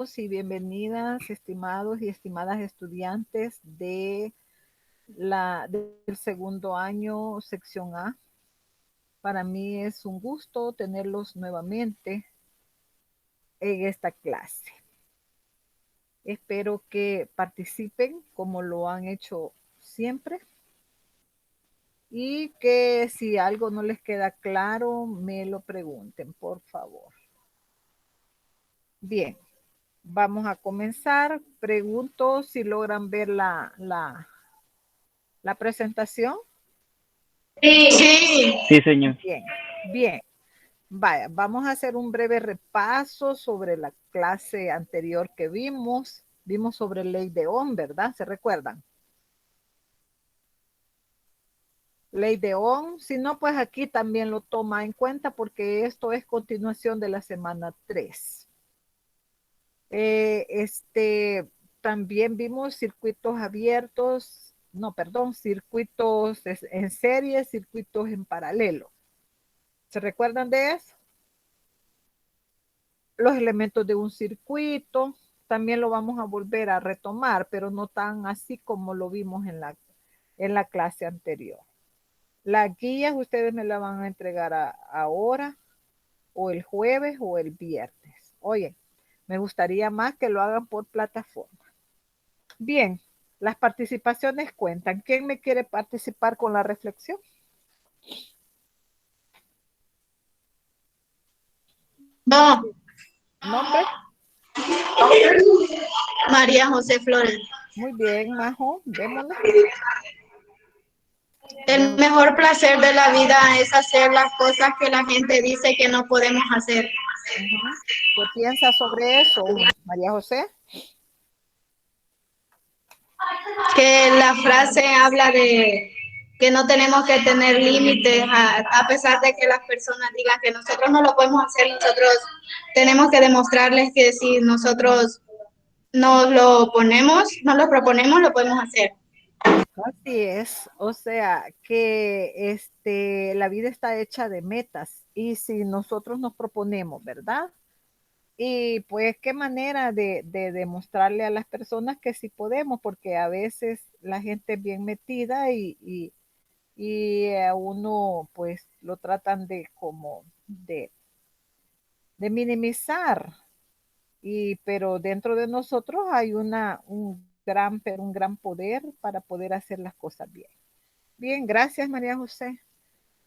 y bienvenidas, estimados y estimadas estudiantes del segundo año, sección A. Para mí es un gusto tenerlos nuevamente en esta clase. Espero que participen como lo han hecho siempre y que si algo no les queda claro, me lo pregunten, por favor. Bien, vamos a comenzar. Pregunto si logran ver la presentación. Sí, sí. Sí, señor. Bien, bien. Vaya, vamos a hacer un breve repaso sobre la clase anterior que vimos. Vimos sobre ley de Ohm, ¿verdad? ¿Se recuerdan? Ley de Ohm. Si no, pues aquí también lo toma en cuenta porque esto es continuación de la semana 3. También vimos circuitos abiertos, no, perdón, circuitos en serie, circuitos en paralelo. ¿Se recuerdan de eso? Los elementos de un circuito, también lo vamos a volver a retomar, pero no tan así como lo vimos en la clase anterior. Las guías ustedes me la van a entregar ahora, o el jueves, o el viernes. Oye, me gustaría más que lo hagan por plataforma. Bien, las participaciones cuentan. ¿Quién me quiere participar con la reflexión? No, ¿Nombre? María José Flores. Muy bien, Majo, démosle. El mejor placer de la vida es hacer las cosas que la gente dice que no podemos hacer. Ujú. ¿Qué piensa sobre eso, María José? Que la frase habla de que no tenemos que tener límites a pesar de que las personas digan que nosotros no lo podemos hacer, nosotros tenemos que demostrarles que si nosotros nos lo ponemos, nos lo proponemos, lo podemos hacer. Así es, o sea que la vida está hecha de metas y si nosotros nos proponemos, ¿verdad? Y pues qué manera de demostrarle a las personas que sí podemos, porque a veces la gente es bien metida y a uno pues lo tratan de como de minimizar, pero dentro de nosotros hay un gran poder para poder hacer las cosas bien. Bien, gracias María José.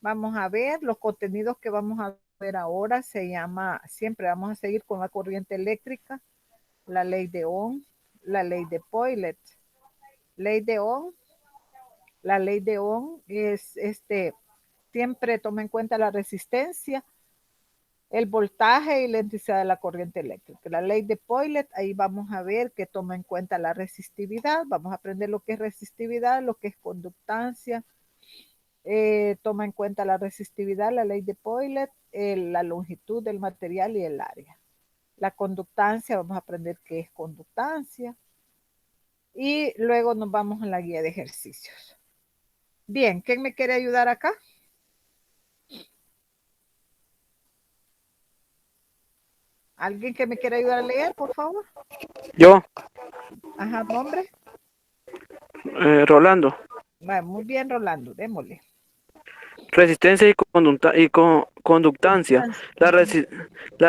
Vamos a ver los contenidos que vamos a ver ahora. Siempre vamos a seguir con la corriente eléctrica, la ley de Ohm, la ley de Poilet. Ley de Ohm, la ley de Ohm es siempre toma en cuenta la resistencia, el voltaje y la intensidad de la corriente eléctrica. La ley de Poilet, ahí vamos a ver que toma en cuenta la resistividad. Vamos a aprender lo que es resistividad, lo que es conductancia. Toma en cuenta la resistividad, la ley de Poilet, la longitud del material y el área. La conductancia, vamos a aprender qué es conductancia. Y luego nos vamos a la guía de ejercicios. Bien, ¿quién me quiere ayudar acá? ¿Alguien que me quiera ayudar a leer, por favor? Yo, Ajá, nombre. Rolando. Muy bien, Rolando, démosle. Resistencia y conductancia. Conductancia. La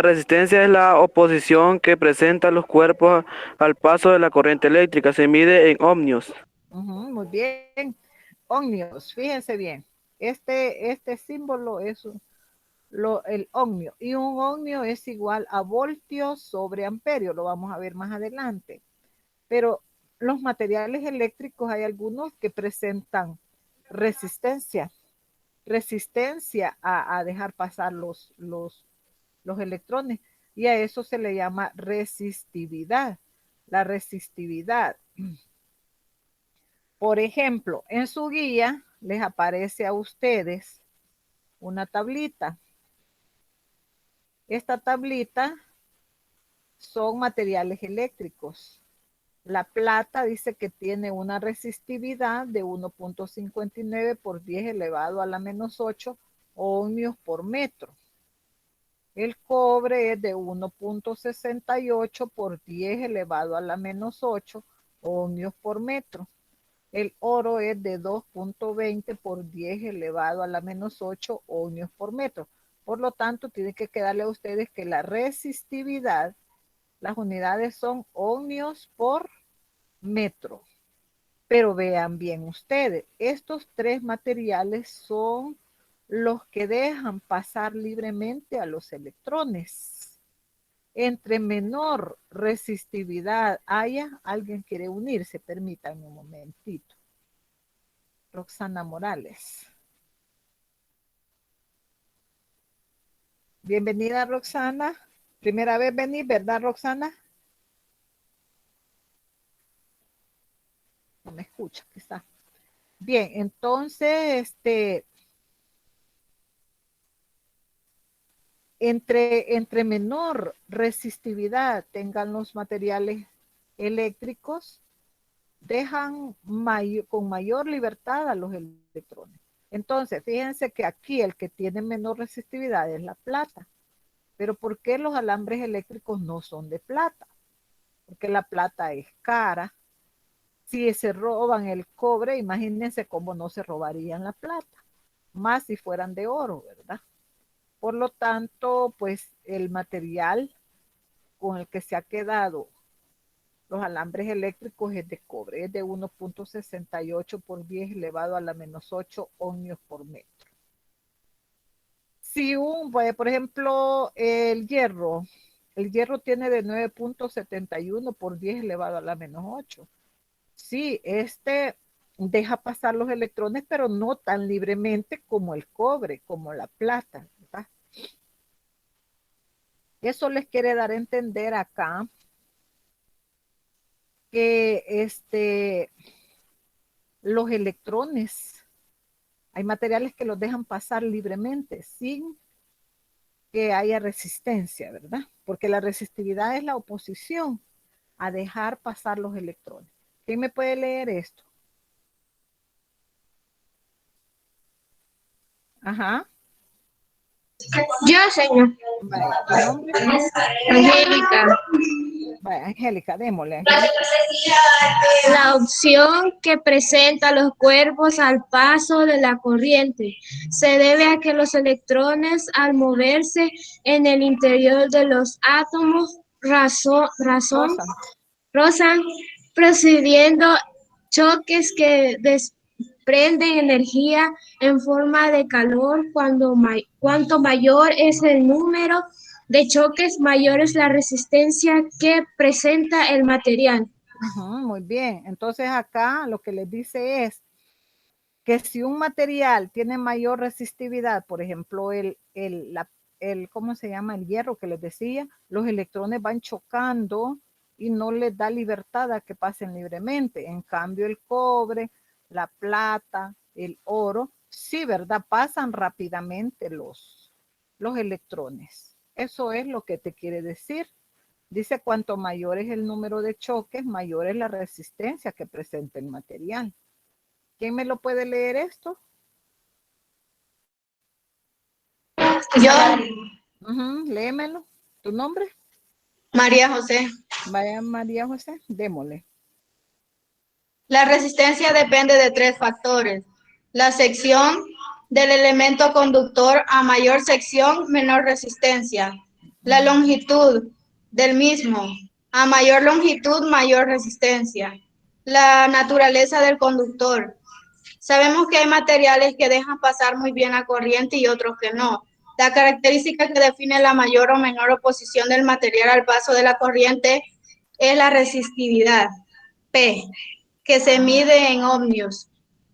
resistencia es la oposición que presentan los cuerpos al paso de la corriente eléctrica. Se mide en ohmios. Muy bien. Ohmios, fíjense bien. Este símbolo es el ohmio. Y un ohmio es igual a voltios sobre amperio. Lo vamos a ver más adelante. Pero los materiales eléctricos hay algunos que presentan resistencia. Resistencia a dejar pasar los electrones. Y a eso se le llama resistividad. La resistividad. Por ejemplo, en su guía les aparece a ustedes una tablita. Esta tablita son materiales eléctricos. La plata dice que tiene una resistividad de 1.59 por 10 elevado a la menos 8 ohmios por metro. El cobre es de 1.68 por 10 elevado a la menos 8 ohmios por metro. El oro es de 2.20 por 10 elevado a la menos 8 ohmios por metro. Por lo tanto, tiene que quedarle a ustedes que la resistividad, las unidades son ohmios por metro. Pero vean bien ustedes, estos tres materiales son los que dejan pasar libremente a los electrones. Entre menor resistividad haya, alguien quiere unirse, permítanme un momentito. Roxana Morales. Bienvenida, Roxana. Primera vez venís, ¿verdad, Roxana? No me escucha, quizá. Bien, entonces, entre menor resistividad tengan los materiales eléctricos, dejan con mayor libertad a los electrones. Entonces, fíjense que aquí el que tiene menor resistividad es la plata. Pero ¿por qué los alambres eléctricos no son de plata? Porque la plata es cara. Si se roban el cobre, imagínense cómo no se robarían la plata, más si fueran de oro, ¿verdad? Por lo tanto, pues el material con el que se ha quedado los alambres eléctricos es de cobre, es de 1.68 por 10 elevado a la menos 8 ohmios por metro. Si por ejemplo, el hierro tiene de 9.71 por 10 elevado a la menos 8. Sí, deja pasar los electrones, pero no tan libremente como el cobre, como la plata, ¿verdad? Eso les quiere dar a entender acá que los electrones, hay materiales que los dejan pasar libremente sin que haya resistencia, ¿verdad? Porque la resistividad es la oposición a dejar pasar los electrones. ¿Quién me puede leer esto? Ajá. Yo, señor. Vaya, ¿tu nombre? Angélica. Vaya, Angélica, démosle, Angélica. La opción que presenta los cuerpos al paso de la corriente se debe a que los electrones al moverse en el interior de los átomos Rosa. rozan procediendo choques que desprenden energía en forma de calor. Cuanto mayor es el número de choques, mayor es la resistencia que presenta el material. Muy bien. Entonces acá lo que les dice es que si un material tiene mayor resistividad, por ejemplo, ¿cómo se llama? El hierro que les decía, los electrones van chocando y no les da libertad a que pasen libremente. En cambio, el cobre, la plata, el oro, sí, ¿verdad? Pasan rápidamente los electrones. Eso es lo que te quiere decir. Dice, cuanto mayor es el número de choques, mayor es la resistencia que presenta el material. ¿Quién me lo puede leer esto? Yo, Léemelo. ¿Tu nombre? María José. Vaya, María José, démosle. La resistencia depende de tres factores. La sección del elemento conductor, a mayor sección, menor resistencia. La longitud del mismo, a mayor longitud, mayor resistencia. La naturaleza del conductor. Sabemos que hay materiales que dejan pasar muy bien la corriente y otros que no. La característica que define la mayor o menor oposición del material al paso de la corriente es la resistividad, P, que se mide en ohmios.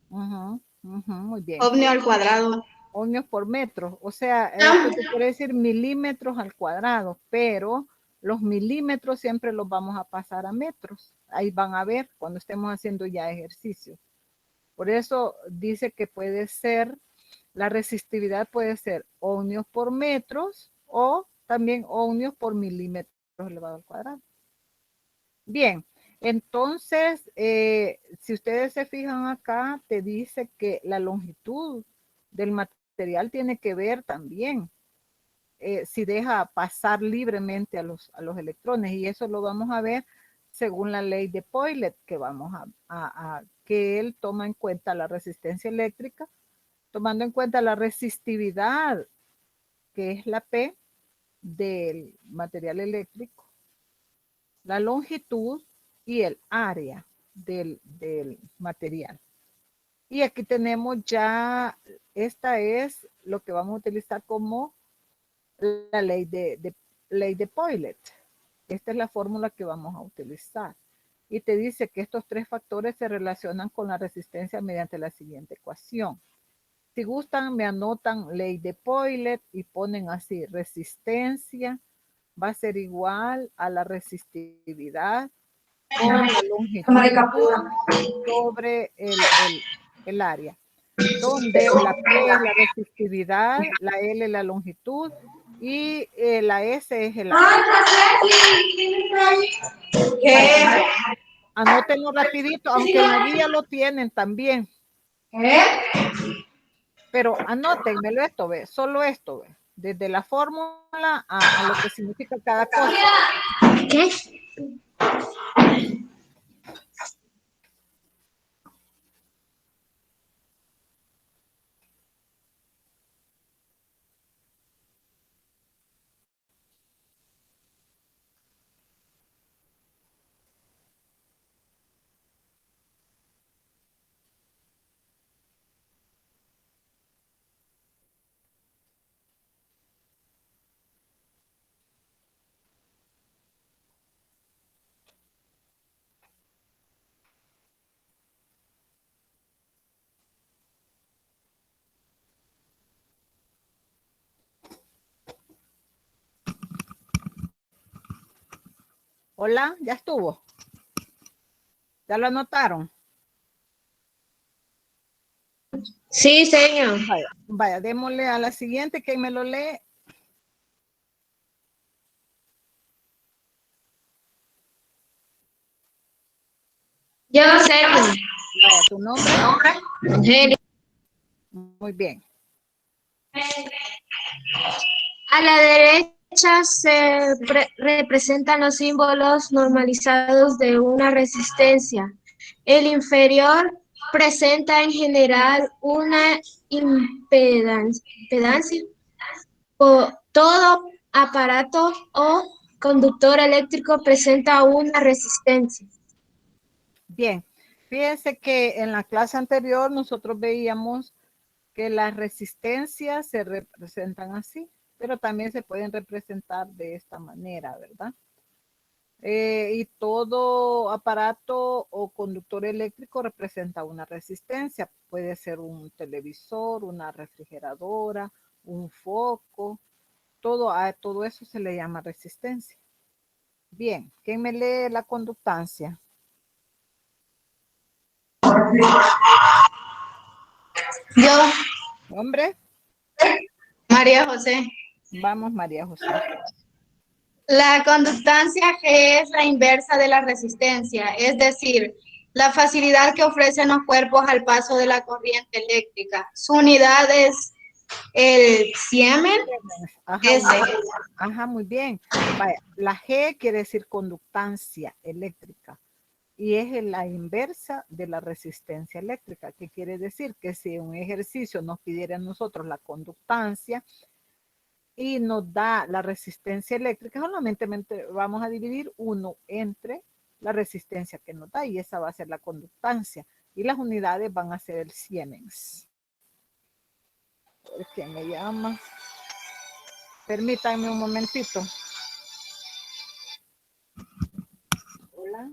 Muy bien. Ohmio al cuadrado. Ohmios por metro. O sea, esto te quiere decir milímetros al cuadrado, pero los milímetros siempre los vamos a pasar a metros. Ahí van a ver cuando estemos haciendo ya ejercicio. Por eso dice que puede ser, la resistividad puede ser ohmios por metros o también ohmios por milímetros elevado al cuadrado. Bien, entonces, si ustedes se fijan acá, te dice que la longitud del material tiene que ver también si deja pasar libremente a los electrones, y eso lo vamos a ver según la ley de Poilet, que vamos que él toma en cuenta la resistencia eléctrica, tomando en cuenta la resistividad, que es la P del material eléctrico, la longitud y el área del material. Y aquí tenemos ya, esta es lo que vamos a utilizar como la ley de Poilet. Esta es la fórmula que vamos a utilizar. Y te dice que estos tres factores se relacionan con la resistencia mediante la siguiente ecuación. Si gustan, me anotan ley de Poilet y ponen así: resistencia va a ser igual a la resistividad por la longitud sobre el área, donde la P es la resistividad, la L es la longitud y la S es el área. Anótenlo rapidito, aunque en la guía lo tienen también. Pero anótenmelo esto, ve, solo esto, ve, desde la fórmula a lo que significa cada cosa. ¿Qué? Hola, ya estuvo. ¿Ya lo anotaron? Sí, señor. Vaya, démosle a la siguiente. ¿Quién me lo lee? Yo, señor. Vaya, ¿tu nombre? Angélica. Muy bien. A la derecha se representan los símbolos normalizados de una resistencia. El inferior presenta en general una impedancia. Todo aparato o conductor eléctrico presenta una resistencia. Bien. Fíjense que en la clase anterior nosotros veíamos que las resistencias se representan así, pero también se pueden representar de esta manera, ¿verdad? Y todo aparato o conductor eléctrico representa una resistencia. Puede ser un televisor, una refrigeradora, un foco. A todo eso se le llama resistencia. Bien, ¿quién me lee la conductancia? Yo, Hombre, María José. vamos, María José. La conductancia G es la inversa de la resistencia, es decir, la facilidad que ofrecen los cuerpos al paso de la corriente eléctrica. Su unidad es el Siemens. Ajá, muy bien. Vaya, la G quiere decir conductancia eléctrica y es la inversa de la resistencia eléctrica, que quiere decir que si un ejercicio nos pidiera a nosotros la conductancia y nos da la resistencia eléctrica, solamente vamos a dividir 1 entre la resistencia que nos da y esa va a ser la conductancia y las unidades van a ser el Siemens. ¿Quién me llama? Permítanme un momentito. Hola.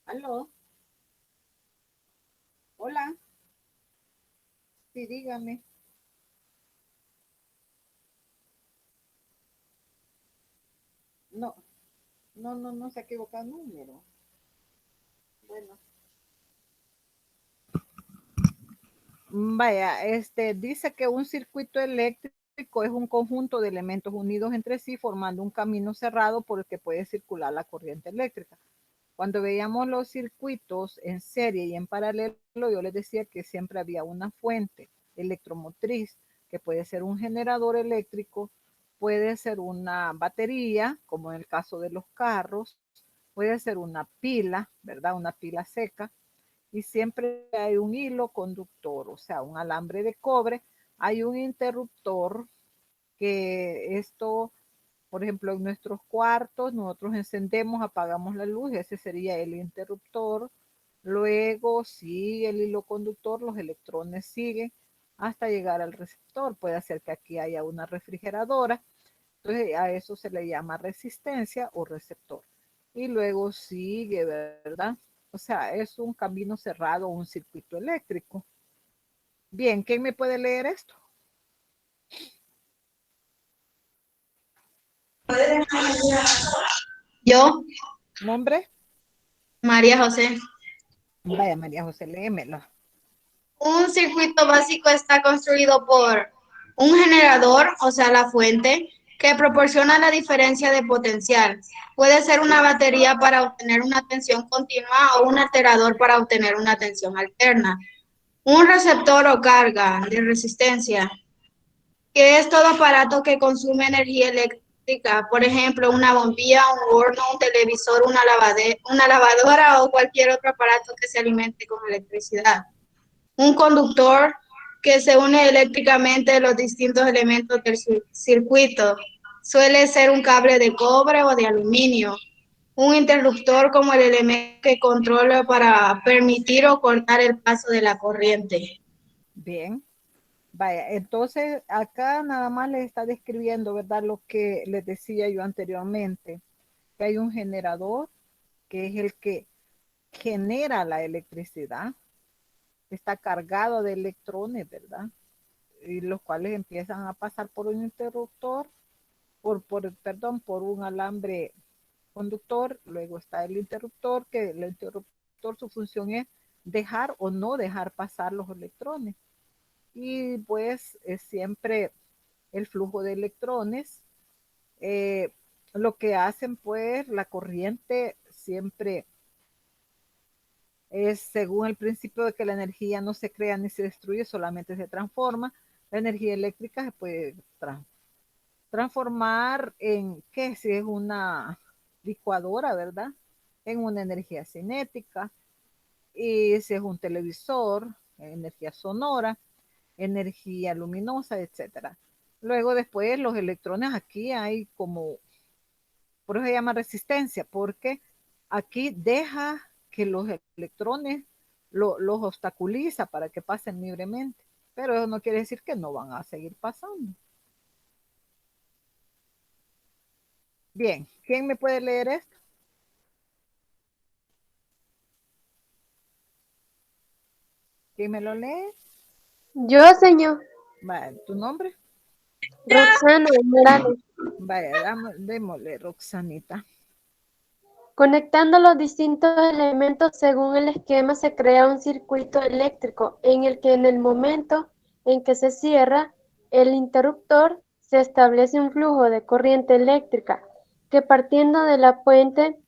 ¿Aló? Hola. Sí, dígame. No, no se ha equivocado el número. Bueno. Vaya, dice que un circuito eléctrico es un conjunto de elementos unidos entre sí formando un camino cerrado por el que puede circular la corriente eléctrica. Cuando veíamos los circuitos en serie y en paralelo, yo les decía que siempre había una fuente electromotriz, que puede ser un generador eléctrico, puede ser una batería, como en el caso de los carros, puede ser una pila, ¿verdad? Una pila seca, y siempre hay un hilo conductor, o sea, un alambre de cobre, hay un interruptor que esto, por ejemplo, en nuestros cuartos, nosotros encendemos, apagamos la luz, ese sería el interruptor. Luego sigue el hilo conductor, los electrones siguen hasta llegar al receptor. Puede ser que aquí haya una refrigeradora, entonces a eso se le llama resistencia o receptor. Y luego sigue, ¿verdad? O sea, es un camino cerrado, un circuito eléctrico. Bien, ¿quién me puede leer esto? Yo, ¿Nombre? María José. Vaya, María José, léemelo. Un circuito básico está construido por un generador, o sea, la fuente, que proporciona la diferencia de potencial. Puede ser una batería para obtener una tensión continua o un alterador para obtener una tensión alterna. Un receptor o carga de resistencia, que es todo aparato que consume energía eléctrica, por ejemplo, una bombilla, un horno, un televisor, una lavadora o cualquier otro aparato que se alimente con electricidad. Un conductor que se une eléctricamente a los distintos elementos del circuito. Suele ser un cable de cobre o de aluminio. Un interruptor como el elemento que controla para permitir o cortar el paso de la corriente. Bien. Vaya, entonces acá nada más les está describiendo, ¿verdad? Lo que les decía yo anteriormente, que hay un generador que es el que genera la electricidad, está cargado de electrones, ¿verdad? Y los cuales empiezan a pasar por un interruptor, perdón, por un alambre conductor, luego está el interruptor, que el interruptor su función es dejar o no dejar pasar los electrones. Y pues es siempre el flujo de electrones. Eh, lo que hacen pues la corriente siempre es según el principio de que la energía no se crea ni se destruye, solamente se transforma. La energía eléctrica se puede transformar en, ¿qué? Si es una licuadora, ¿verdad? En una energía cinética. Y si es un televisor, energía sonora, energía luminosa, etcétera. Luego después los electrones aquí hay como, por eso se llama resistencia, porque aquí deja que los electrones los obstaculiza para que pasen libremente. Pero eso no quiere decir que no van a seguir pasando. Bien, ¿quién me puede leer esto? ¿Quién me lo lee? Yo, señor. Vale, ¿tu nombre? Roxana Morales. Vaya, démosle, Roxanita. Conectando los distintos elementos según el esquema se crea un circuito eléctrico en el que en el momento en que se cierra el interruptor se establece un flujo de corriente eléctrica que partiendo de la fuente,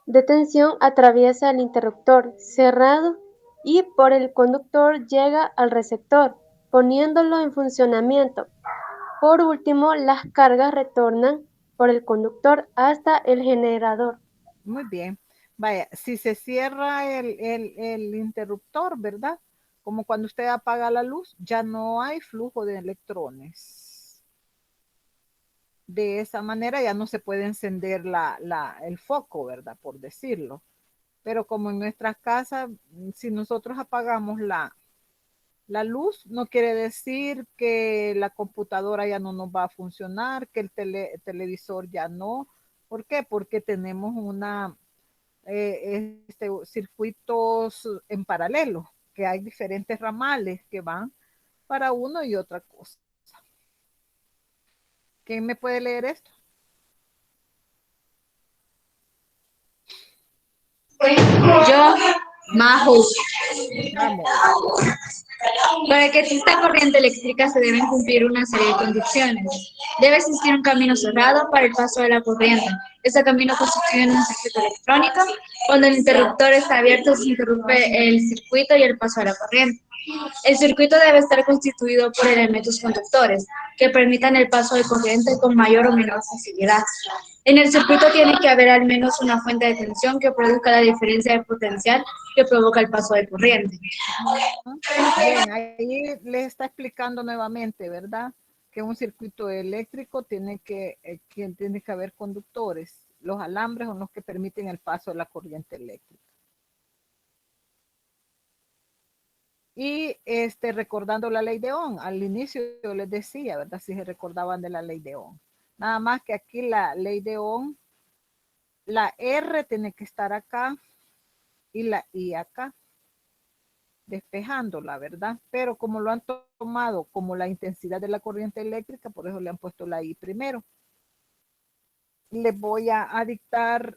de tensión atraviesa el interruptor cerrado y por el conductor llega al receptor, poniéndolo en funcionamiento. Por último, las cargas retornan por el conductor hasta el generador. Muy bien. Vaya, si se cierra el interruptor, ¿verdad? Como cuando usted apaga la luz, ya no hay flujo de electrones. De esa manera ya no se puede encender el foco, ¿verdad? Por decirlo. Pero como en nuestras casas, si nosotros apagamos la luz, no quiere decir que la computadora ya no nos va a funcionar, que el televisor ya no. ¿Por qué? Porque tenemos circuitos en paralelo, que hay diferentes ramales que van para uno y otra cosa. ¿Quién me puede leer esto? Yo, Majo. Vamos. Para que exista corriente eléctrica se deben cumplir una serie de condiciones. Debe existir un camino cerrado para el paso de la corriente. Ese camino constituye un circuito electrónico Cuando el interruptor está abierto, se interrumpe el circuito y el paso de la corriente. El circuito debe estar constituido por elementos conductores que permitan el paso de corriente con mayor o menor facilidad. En el circuito tiene que haber al menos una fuente de tensión que produzca la diferencia de potencial que provoca el paso de corriente. Bien, ahí le está explicando nuevamente, ¿verdad? Que un circuito eléctrico tiene que haber conductores. Los alambres son los que permiten el paso de la corriente eléctrica. Y recordando la ley de Ohm, al inicio yo les decía, ¿verdad? Si se recordaban de la ley de Ohm. Nada más que aquí la ley de Ohm, la R tiene que estar acá y la I acá, despejándola, ¿verdad? Pero como lo han tomado como la intensidad de la corriente eléctrica, por eso le han puesto la I primero. Les voy a dictar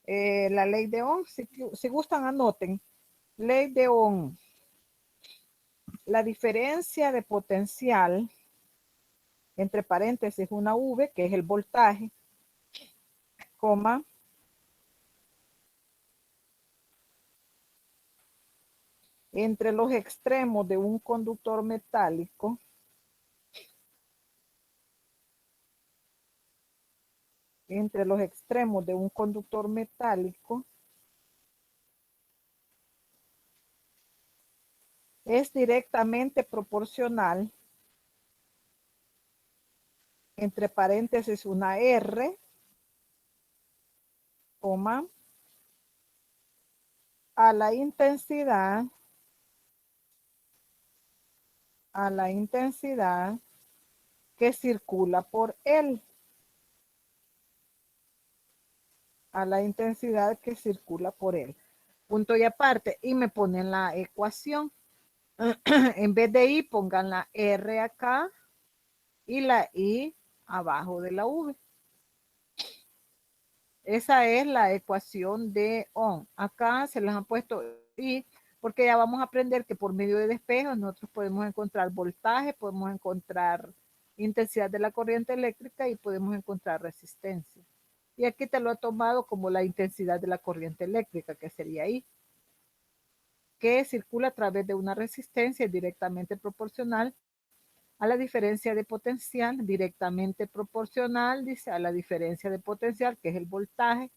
la ley de Ohm. Si gustan, anoten. Ley de Ohm. La diferencia de potencial, entre paréntesis, una V, que es el voltaje, coma, entre los extremos de un conductor metálico, es directamente proporcional, entre paréntesis una R, coma, a la intensidad que circula por él. Punto y aparte. Y me ponen la ecuación. En vez de I, pongan la R acá y la I abajo de la V. Esa es la ecuación de Ohm. Acá se las han puesto I, porque ya vamos a aprender que por medio de despejos nosotros podemos encontrar voltaje, podemos encontrar intensidad de la corriente eléctrica y podemos encontrar resistencia. Y aquí te lo he tomado como la intensidad de la corriente eléctrica, que sería I, que circula a través de una resistencia directamente proporcional a la diferencia de potencial, directamente proporcional, dice, a la diferencia de potencial, que es el voltaje,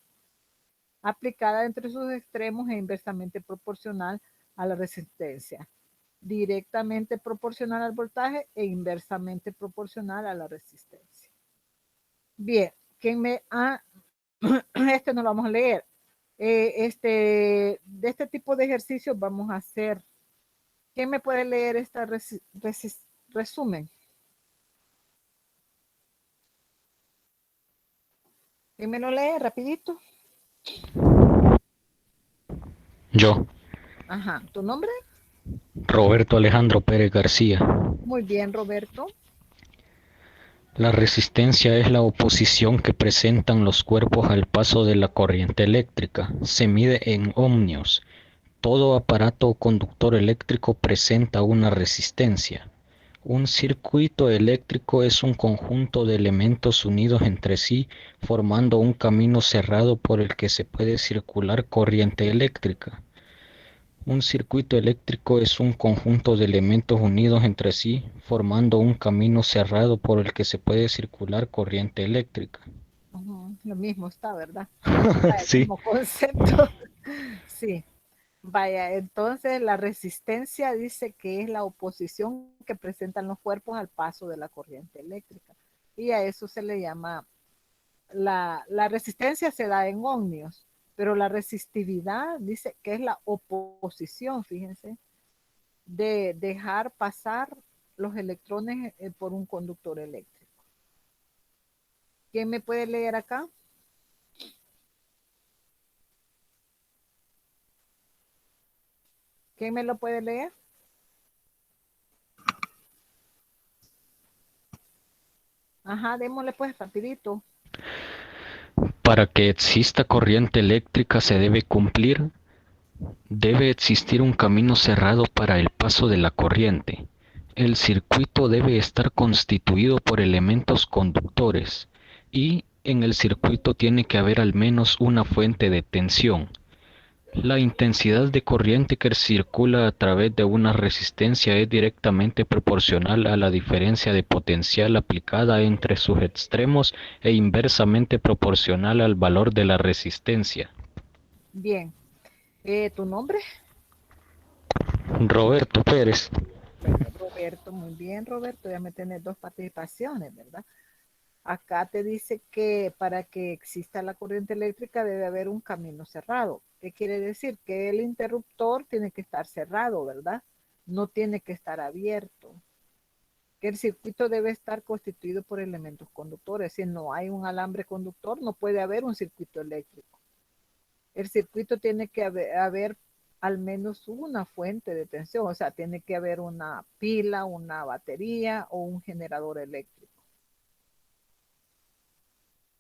aplicada entre sus extremos e inversamente proporcional a la resistencia. Directamente proporcional al voltaje e inversamente proporcional a la resistencia. Bien, ¿quién me ha... este no lo vamos a leer. De este tipo de ejercicios vamos a hacer. ¿Quién me puede leer esta resumen? ¿Quién me lo lee rapidito? Yo, Ajá, ¿tu nombre? Roberto Alejandro Pérez García. Muy bien, Roberto. La resistencia es la oposición que presentan los cuerpos al paso de la corriente eléctrica. Se mide en ohmios. Todo aparato o conductor eléctrico presenta una resistencia. Un circuito eléctrico es un conjunto de elementos unidos entre sí, formando un camino cerrado por el que se puede circular corriente eléctrica. Un circuito eléctrico es un conjunto de elementos unidos entre sí, formando un camino cerrado por el que se puede circular corriente eléctrica. Lo mismo está, ¿verdad? El Sí. mismo concepto. Sí. Vaya, entonces la resistencia dice que es la oposición que presentan los cuerpos al paso de la corriente eléctrica. Y a eso se le llama, la resistencia se da en ohmios, pero la resistividad dice que es la oposición, fíjense, de dejar pasar los electrones por un conductor eléctrico. ¿Quién me puede leer acá? ¿Quién me lo puede leer? Ajá, démosle pues rapidito. Para que exista corriente eléctrica debe existir un camino cerrado para el paso de la corriente. El circuito debe estar constituido por elementos conductores y En el circuito tiene que haber al menos una fuente de tensión. La intensidad de corriente que circula a través de una resistencia es directamente proporcional a la diferencia de potencial aplicada entre sus extremos e inversamente proporcional al valor de la resistencia. Bien. ¿Tu nombre? Roberto Pérez. Bueno, Roberto, muy bien, Roberto. Ya me tienes 2 participaciones, ¿verdad? Acá te dice que para que exista la corriente eléctrica debe haber un camino cerrado. ¿Qué quiere decir? Que el interruptor tiene que estar cerrado, ¿verdad? No tiene que estar abierto. Que el circuito debe estar constituido por elementos conductores. Si no hay un alambre conductor, no puede haber un circuito eléctrico. El circuito tiene que haber al menos una fuente de tensión, o sea, tiene que haber una pila, una batería o un generador eléctrico.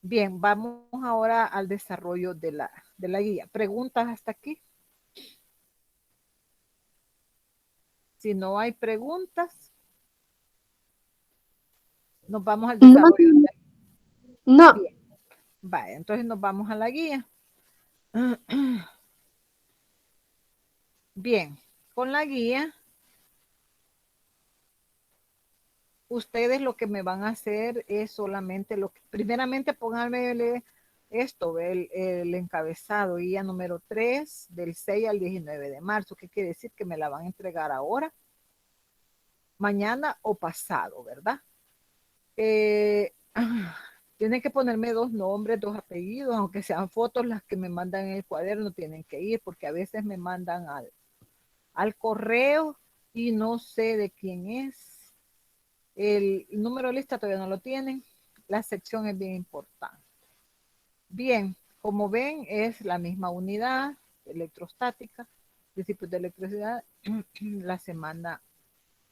Bien, vamos ahora al desarrollo de la guía. ¿Preguntas hasta aquí? Si no hay preguntas, nos vamos al desarrollo. No. Bien, vaya, entonces nos vamos a la guía. Bien, con la guía, ustedes lo que me van a hacer es solamente lo que, primeramente pónganme esto, el encabezado, guía número 3 del 6 al 19 de marzo. ¿Qué quiere decir? Que me la van a entregar ahora, mañana o pasado, ¿verdad? Tienen que ponerme 2 nombres, 2 apellidos, aunque sean fotos las que me mandan en el cuaderno, tienen que ir, porque a veces me mandan al correo y no sé de quién es. El número de lista todavía no lo tienen. La sección es bien importante. Bien, como ven, es la misma unidad electrostática, principios de electricidad, la semana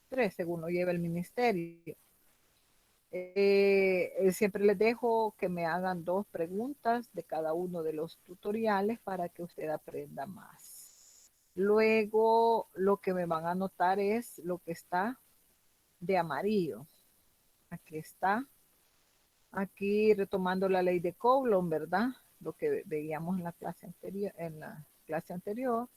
3, según lo lleva el ministerio. Siempre les dejo que me hagan 2 preguntas de cada uno de los tutoriales para que usted aprenda más. Luego, lo que me van a anotar es lo que está de amarillo. Aquí está. Aquí retomando la ley de Coulomb, ¿verdad? Lo que veíamos en la clase anterior.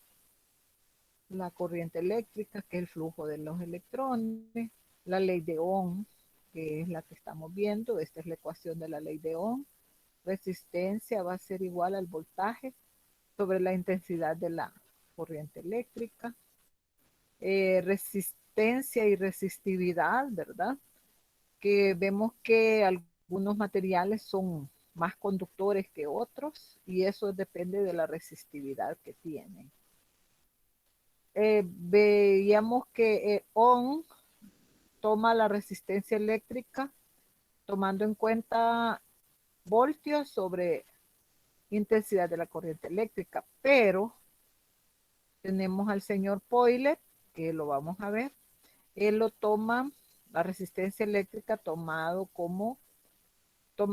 La corriente eléctrica, que es el flujo de los electrones. La ley de Ohm, que es la que estamos viendo. Esta es la ecuación de la ley de Ohm. Resistencia va a ser igual al voltaje sobre la intensidad de la corriente eléctrica. Resistencia y resistividad, ¿verdad? Que vemos que algunos materiales son más conductores que otros y eso depende de la resistividad que tienen. Veíamos que Ohm toma la resistencia eléctrica tomando en cuenta voltios sobre intensidad de la corriente eléctrica, pero tenemos al señor Poilet, que lo vamos a ver, él lo toma, la resistencia eléctrica toma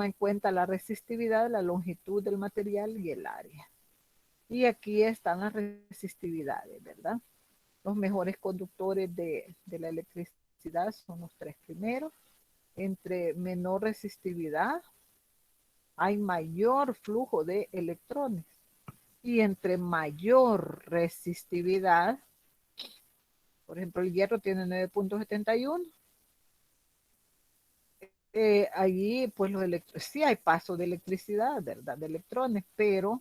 en cuenta la resistividad, la longitud del material y el área. Y aquí están las resistividades, ¿verdad? Los mejores conductores de la electricidad son los 3 primeros. Entre menor resistividad hay mayor flujo de electrones. Y entre mayor resistividad, por ejemplo, el hierro tiene 9.71. Allí, pues sí hay paso de electricidad, ¿verdad? De electrones, pero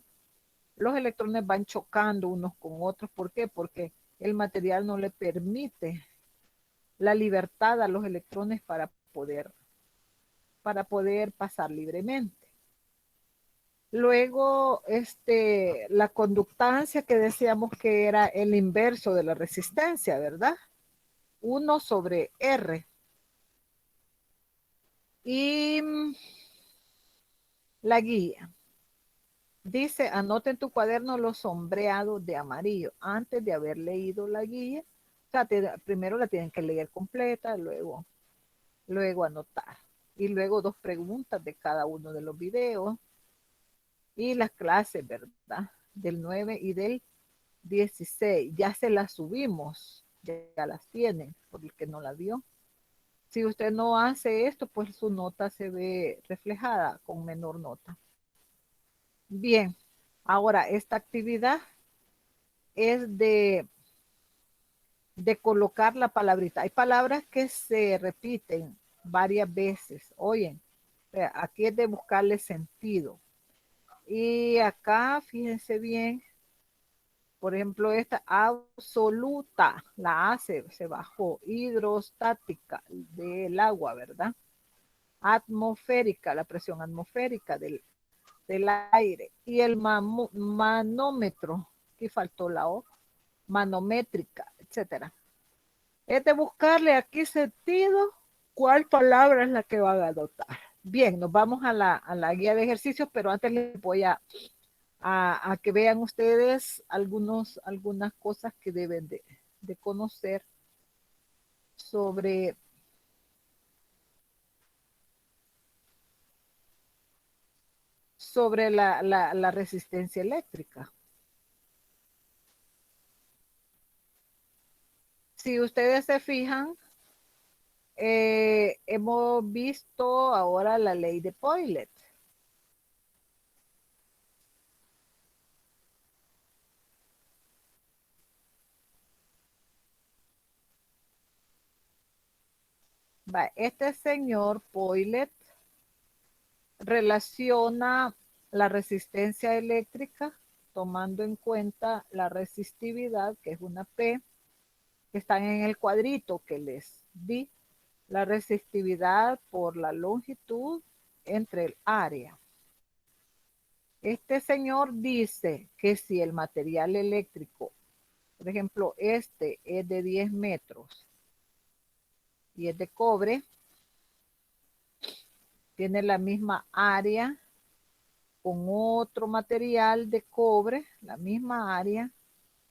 los electrones van chocando unos con otros. ¿Por qué? Porque el material no le permite la libertad a los electrones para poder pasar libremente. Luego, la conductancia que decíamos que era el inverso de la resistencia, ¿verdad? 1 sobre R. Y la guía. Dice, anota en tu cuaderno los sombreados de amarillo antes de haber leído la guía. O sea, primero la tienen que leer completa, luego anotar. Y luego 2 preguntas de cada uno de los videos. Y las clases, ¿verdad? Del 9 y del 16. Ya se las subimos, ya las tienen, por el que no la vio. Si usted no hace esto, pues su nota se ve reflejada con menor nota. Bien, ahora esta actividad es de colocar la palabrita. Hay palabras que se repiten varias veces. Oyen, aquí es de buscarle sentido. Y acá, fíjense bien, por ejemplo, esta absoluta, la A se bajó, hidrostática del agua, ¿verdad? Atmosférica, la presión atmosférica del aire. Y el manómetro, aquí faltó la O, manométrica, etcétera. Es de buscarle aquí sentido cuál palabra es la que van a anotar. Bien, nos vamos a la guía de ejercicios, pero antes les voy a que vean ustedes algunas cosas que deben de conocer sobre, sobre la resistencia eléctrica. Si ustedes se fijan, hemos visto ahora la ley de Poilet. Este señor Poilet relaciona la resistencia eléctrica tomando en cuenta la resistividad, que es una P, que están en el cuadrito que les di, la resistividad por la longitud entre el área. Este señor dice que si el material eléctrico, por ejemplo, este es de 10 metros y es de cobre, tiene la misma área con otro material de cobre, la misma área,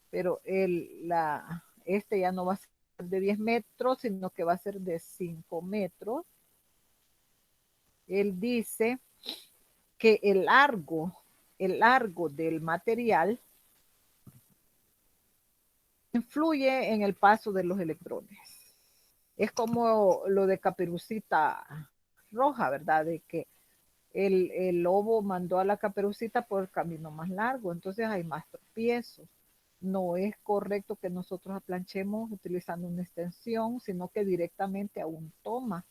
pero este ya no va a ser de 10 metros, sino que va a ser de 5 metros. Él dice que el largo del material influye en el paso de los electrones. Es como lo de Caperucita Roja, ¿verdad? De que el lobo mandó a la Caperucita por el camino más largo, entonces hay más tropiezos. No es correcto que nosotros aplanchemos utilizando una extensión, sino que directamente a un toma.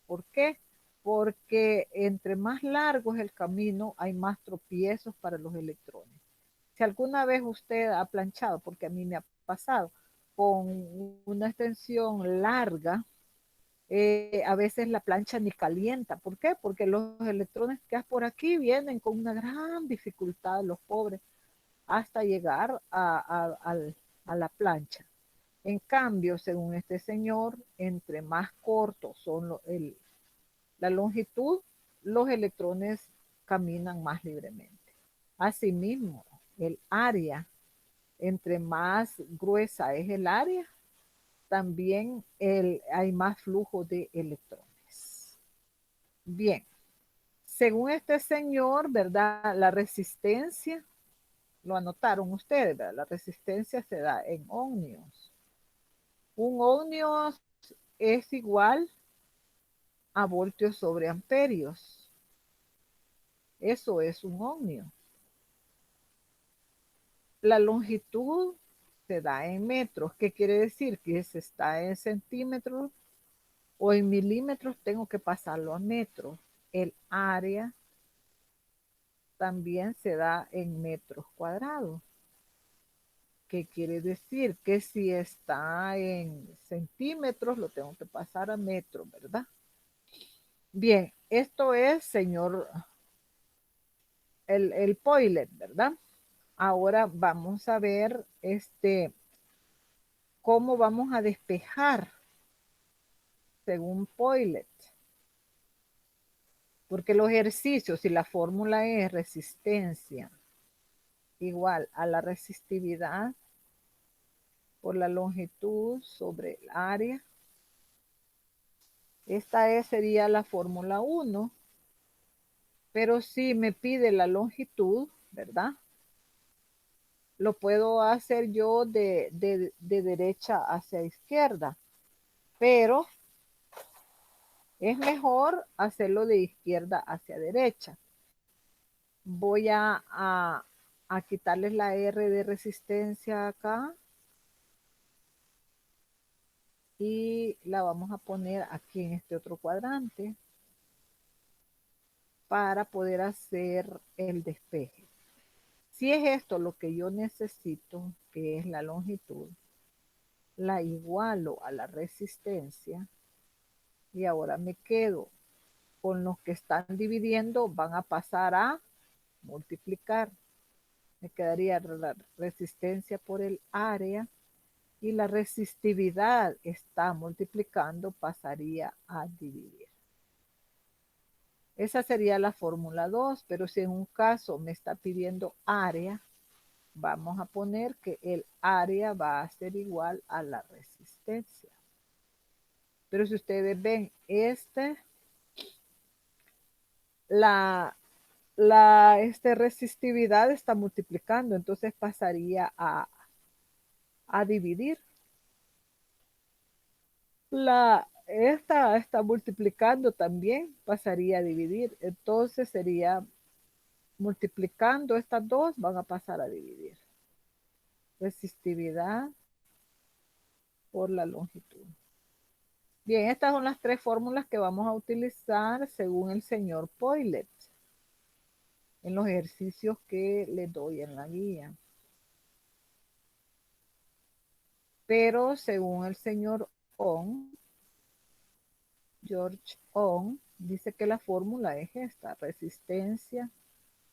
¿Por qué? Porque entre más largo es el camino, hay más tropiezos para los electrones. Si alguna vez usted ha planchado, porque a mí me ha pasado, con una extensión larga, a veces la plancha ni calienta. ¿Por qué? Porque los electrones que hay por aquí vienen con una gran dificultad, los pobres, hasta llegar a la plancha. En cambio, según este señor, entre más cortos son la longitud, los electrones caminan más libremente. Asimismo, el área, entre más gruesa es el área, también hay más flujo de electrones. Bien, según este señor, ¿verdad? La resistencia, lo anotaron ustedes, ¿verdad? La resistencia se da en ohmios. Un ohmio es igual a voltios sobre amperios. Eso es un ohmio. La longitud se da en metros. ¿Qué quiere decir? Que si está en centímetros o en milímetros, tengo que pasarlo a metros. El área también se da en metros cuadrados. ¿Qué quiere decir? Que si está en centímetros, lo tengo que pasar a metros, ¿verdad? Bien, esto es, señor, el Poilet, ¿verdad? Ahora vamos a ver cómo vamos a despejar según Poilet. Porque los ejercicios, si la fórmula es resistencia igual a la resistividad por la longitud sobre el área, esta sería la fórmula 1. Pero si me pide la longitud, ¿verdad? Lo puedo hacer yo de derecha hacia izquierda. Pero Es mejor hacerlo de izquierda hacia derecha. Voy a quitarles la R de resistencia acá. Y la vamos a poner aquí en este otro cuadrante para poder hacer el despeje. Si es esto lo que yo necesito, que es la longitud, la igualo a la resistencia y ahora me quedo con los que están dividiendo, van a pasar a multiplicar. Me quedaría la resistencia por el área y la resistividad está multiplicando, pasaría a dividir. Esa sería la fórmula 2, pero si en un caso me está pidiendo área, vamos a poner que el área va a ser igual a la resistencia. Pero si ustedes ven, la resistividad está multiplicando, entonces pasaría a dividir. Esta está multiplicando también, pasaría a dividir. Entonces sería multiplicando estas dos, van a pasar a dividir. Resistividad por la longitud. Bien, estas son las tres fórmulas que vamos a utilizar según el señor Poilet en los ejercicios que les doy en la guía. Pero según el señor Ohm, George Ohm, dice que la fórmula es esta: resistencia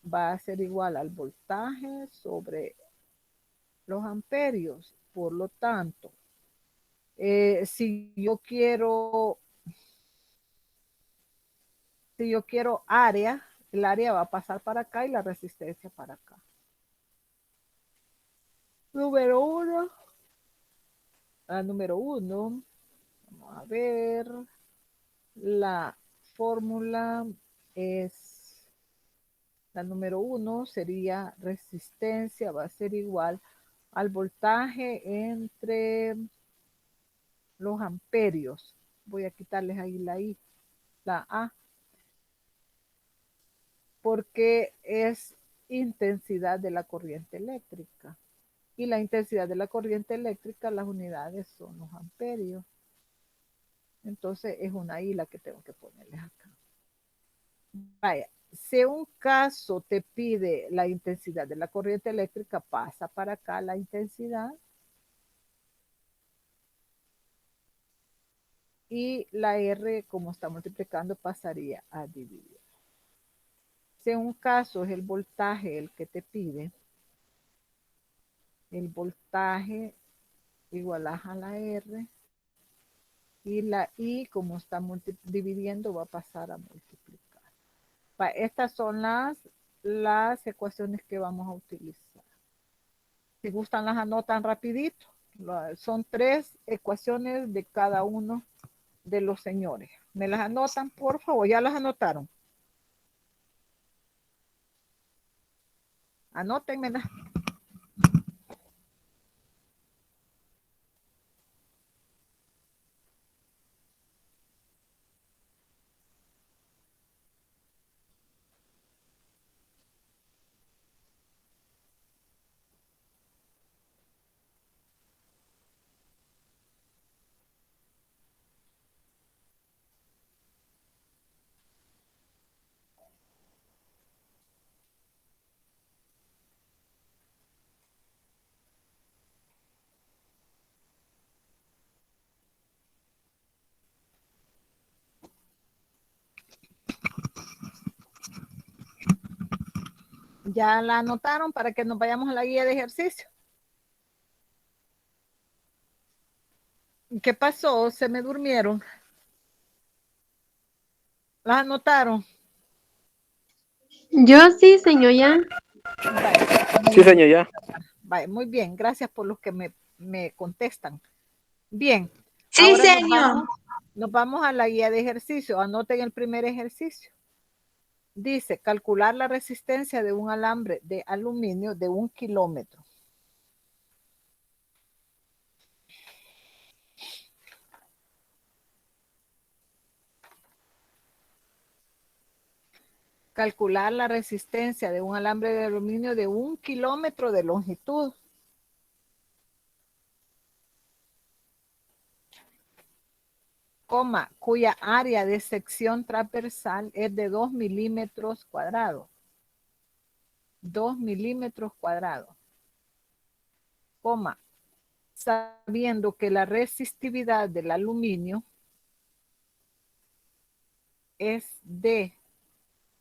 va a ser igual al voltaje sobre los amperios. Por lo tanto, si yo quiero área, el área va a pasar para acá y la resistencia para acá. Número uno, vamos a ver, la fórmula es, la número 1 sería resistencia, va a ser igual al voltaje entre los amperios. Voy a quitarles ahí la I, la A, porque es intensidad de la corriente eléctrica. Y la intensidad de la corriente eléctrica, las unidades son los amperios. Entonces es una I la que tengo que ponerles acá. Vaya, si un caso te pide la intensidad de la corriente eléctrica, pasa para acá la intensidad. Y la R, como está multiplicando, pasaría a dividir. Si un caso es el voltaje el que te pide, el voltaje igualas a la R y la I, como está dividiendo, va a pasar a multiplicar. Estas son las ecuaciones que vamos a utilizar. Si gustan las anotan rapidito. Son 3 ecuaciones de cada uno de los señores. ¿Me las anotan, por favor? ¿Ya las anotaron? Anótenmelas. Ya la anotaron para que nos vayamos a la guía de ejercicio. ¿Qué pasó? Se me durmieron. ¿Las anotaron? Yo sí, señor, ya. Sí, señor, ya. Vale, muy bien, gracias por los que me contestan. Bien, Sí, ahora señor. nos vamos a la guía de ejercicio. Anoten el primer ejercicio. Dice, calcular la resistencia de un alambre de aluminio de 1 kilómetro. calcular la resistencia de un alambre de aluminio de 1 kilómetro de longitud. Coma, cuya área de sección transversal es de 2 milímetros cuadrados. 2 milímetros cuadrados. Coma, sabiendo que la resistividad del aluminio es de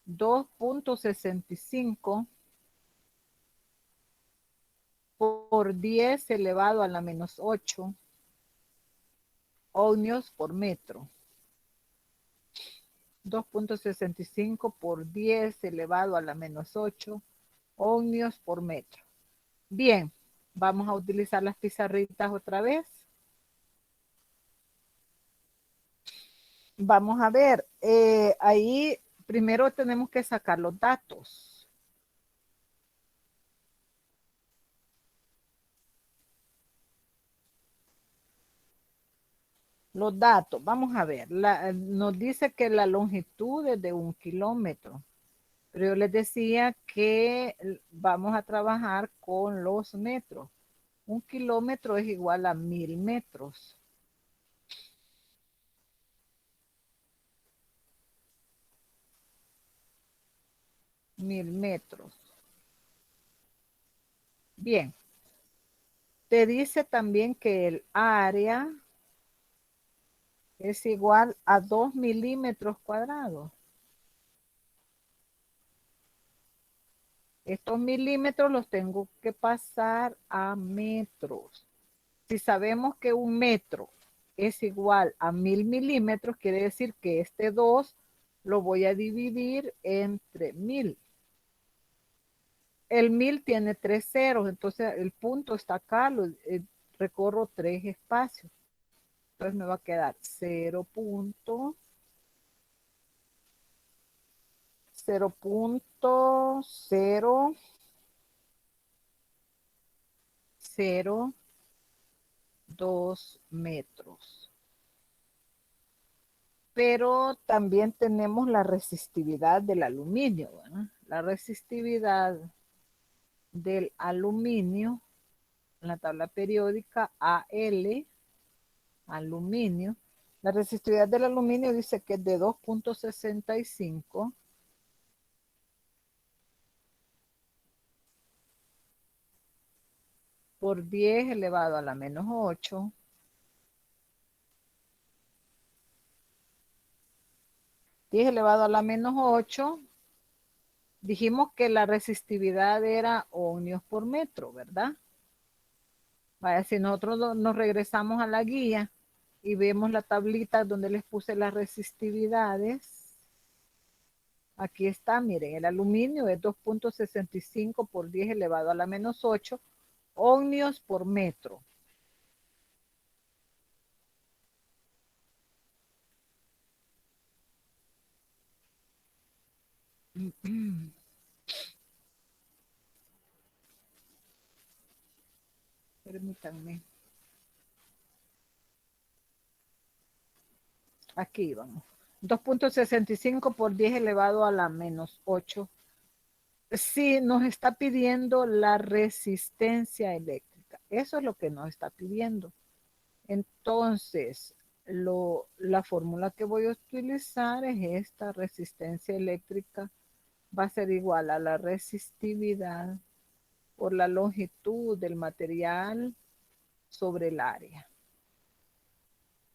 2.65 por 10 elevado a la menos 8 ohmios por metro. 2.65 por 10 elevado a la menos 8 ohmios por metro. Bien, vamos a utilizar las pizarritas otra vez. Vamos a ver, ahí primero tenemos que sacar los datos. Los datos, vamos a ver, nos dice que la longitud es de 1 kilómetro, pero yo les decía que vamos a trabajar con los metros. 1 kilómetro es igual a 1000 metros. Mil metros. Bien. Te dice también que el área es igual a 2 milímetros cuadrados. Estos milímetros los tengo que pasar a metros. Si sabemos que un metro es igual a 1000 milímetros, quiere decir que este 2 lo voy a dividir entre 1000. El 1000 tiene 3 ceros, entonces el punto está acá, recorro 3 espacios. Entonces me va a quedar 0.002 metros. Pero también tenemos la resistividad del aluminio, ¿verdad? La resistividad del aluminio, en la tabla periódica AL, aluminio. La resistividad del aluminio dice que es de 2.65 por 10 elevado a la menos 8 10 elevado a la menos 8, dijimos que la resistividad era ohmios por metro, ¿verdad? Vaya, si nosotros nos regresamos a la guía y vemos la tablita donde les puse las resistividades, aquí está, miren, el aluminio es 2.65 por 10 elevado a la menos 8 ohmios por metro. Permítanme. Aquí vamos. 2.65 por 10 elevado a la menos 8. Sí, nos está pidiendo la resistencia eléctrica. Eso es lo que nos está pidiendo. Entonces, la fórmula que voy a utilizar es esta: resistencia eléctrica va a ser igual a la resistividad por la longitud del material sobre el área.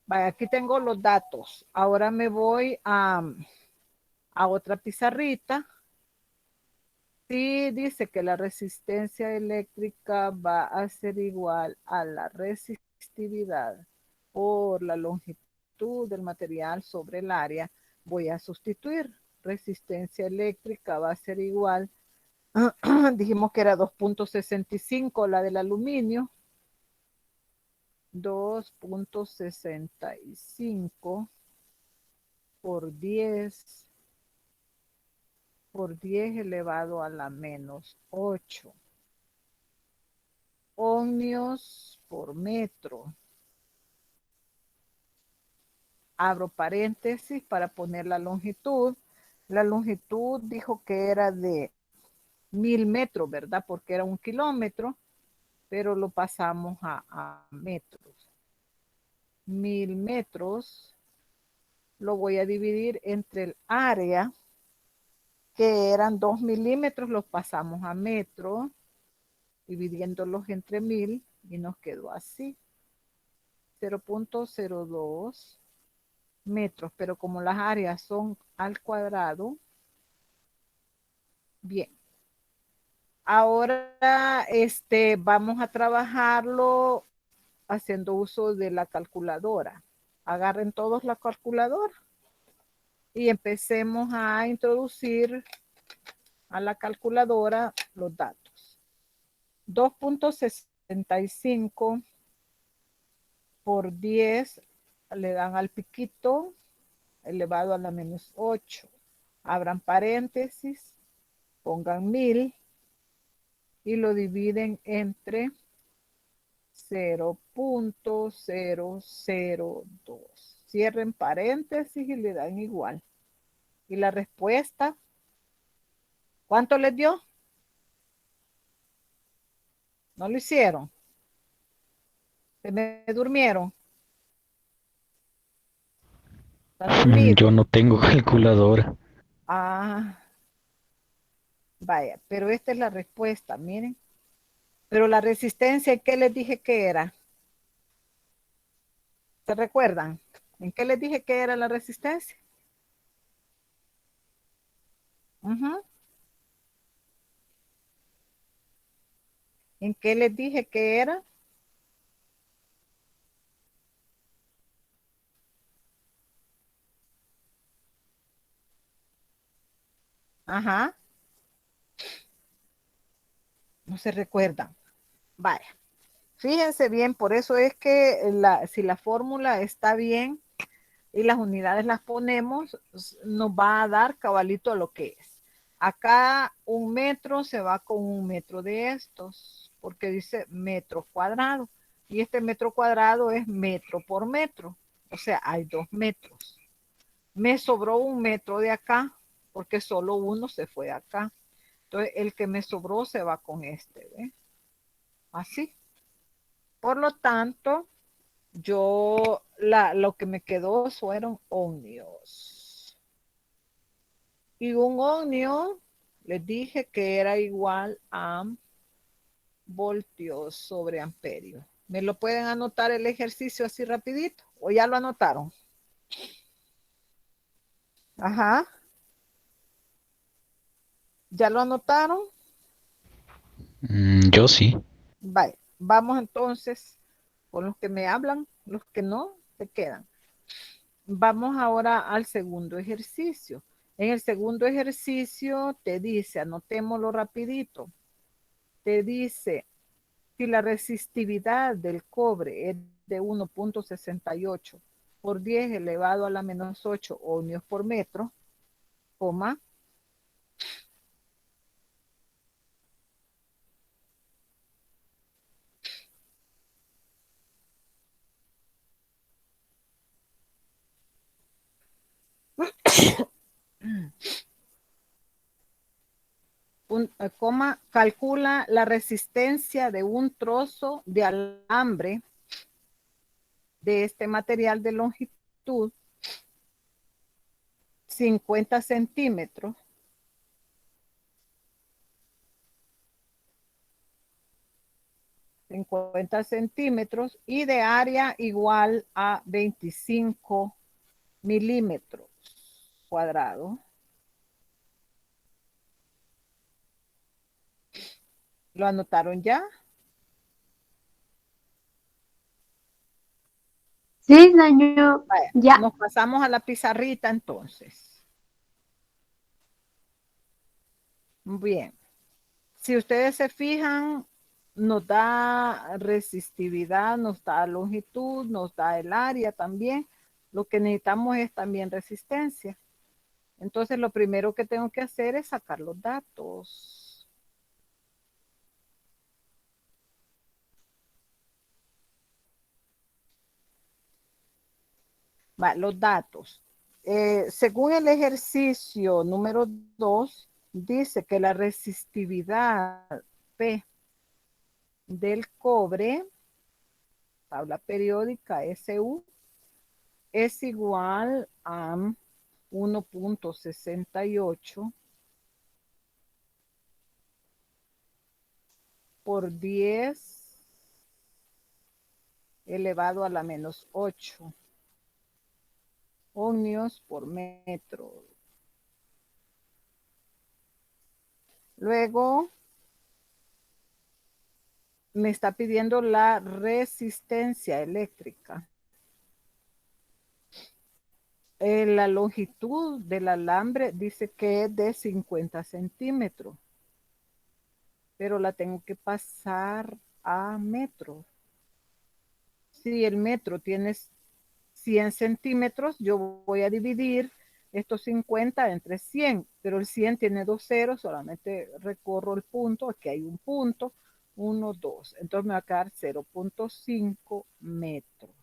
Vaya, aquí tengo los datos. Ahora me voy a otra pizarrita. Sí, dice que la resistencia eléctrica va a ser igual a la resistividad por la longitud del material sobre el área. Voy a sustituir. Resistencia eléctrica va a ser igual, dijimos que era 2.65 la del aluminio. 2.65 por 10 elevado a la menos 8 ohmios por metro. Abro paréntesis para poner la longitud. La longitud dijo que era de 1000 metros, ¿verdad? Porque era 1 kilómetro, pero lo pasamos a metros. 1000 metros lo voy a dividir entre el área, que eran 2 milímetros, los pasamos a metro, dividiéndolos entre 1000 y nos quedó así. 0.02 metros, pero como las áreas son al cuadrado, bien. Ahora vamos a trabajarlo haciendo uso de la calculadora. Agarren todos la calculadora y empecemos a introducir a la calculadora los datos. 2.65 por 10 le dan al piquito elevado a la menos 8. Abran paréntesis, pongan 1000 y lo dividen entre 0.002. Cierren paréntesis y le dan igual. Y la respuesta, ¿cuánto les dio? ¿No lo hicieron? ¿Se me durmieron? ¿Están Yo dormidos? no tengo calculadora. Ah, vaya, pero esta es la respuesta, miren. Pero la resistencia, ¿qué les dije que era? ¿Se recuerdan? ¿En qué les dije que era la resistencia? Ujú. ¿En qué les dije que era? Ajá, no se recuerdan. Vaya, fíjense bien, por eso es que si la fórmula está bien y las unidades las ponemos, nos va a dar cabalito lo que es. Acá 1 metro se va con 1 metro de estos, porque dice metro cuadrado. Y este metro cuadrado es metro por metro. O sea, hay 2 metros. Me sobró 1 metro de acá, porque solo uno se fue acá. Entonces, el que me sobró se va con este, ¿ve? Así. Por lo tanto, lo que me quedó fueron ohmios. Y un ohmio, les dije que era igual a voltios sobre amperio. ¿Me lo pueden anotar el ejercicio así rapidito? ¿O ya lo anotaron? Ajá. ¿Ya lo anotaron? Yo sí. Vale. Vamos entonces con los que me hablan, los que no, se quedan. Vamos ahora al segundo ejercicio. En el segundo ejercicio te dice, anotémoslo rapidito, te dice, si la resistividad del cobre es de 1.68 por 10 elevado a la menos 8 ohmios por metro, coma, calcula la resistencia de un trozo de alambre de este material de longitud 50 centímetros 50 centímetros y de área igual a 25 milímetros cuadrados. ¿Lo anotaron ya? Sí, señor. Vaya, Ya. nos pasamos a la pizarrita entonces. Bien. Si ustedes se fijan, nos da resistividad, nos da longitud, nos da el área también. Lo que necesitamos es también resistencia. Entonces, lo primero que tengo que hacer es sacar los datos. Va, los datos. según el ejercicio número 2, dice que la resistividad P del cobre, tabla periódica SU, es igual a 1.68 por 10 elevado a la menos 8 ohmios por metro. Luego me está pidiendo la resistencia eléctrica. La longitud del alambre dice que es de 50 centímetros, pero la tengo que pasar a metros. Si el metro tiene 100 centímetros, yo voy a dividir estos 50 entre 100, pero el 100 tiene dos ceros, solamente recorro el punto, aquí hay un punto, 1, 2, entonces me va a quedar 0.5 metros.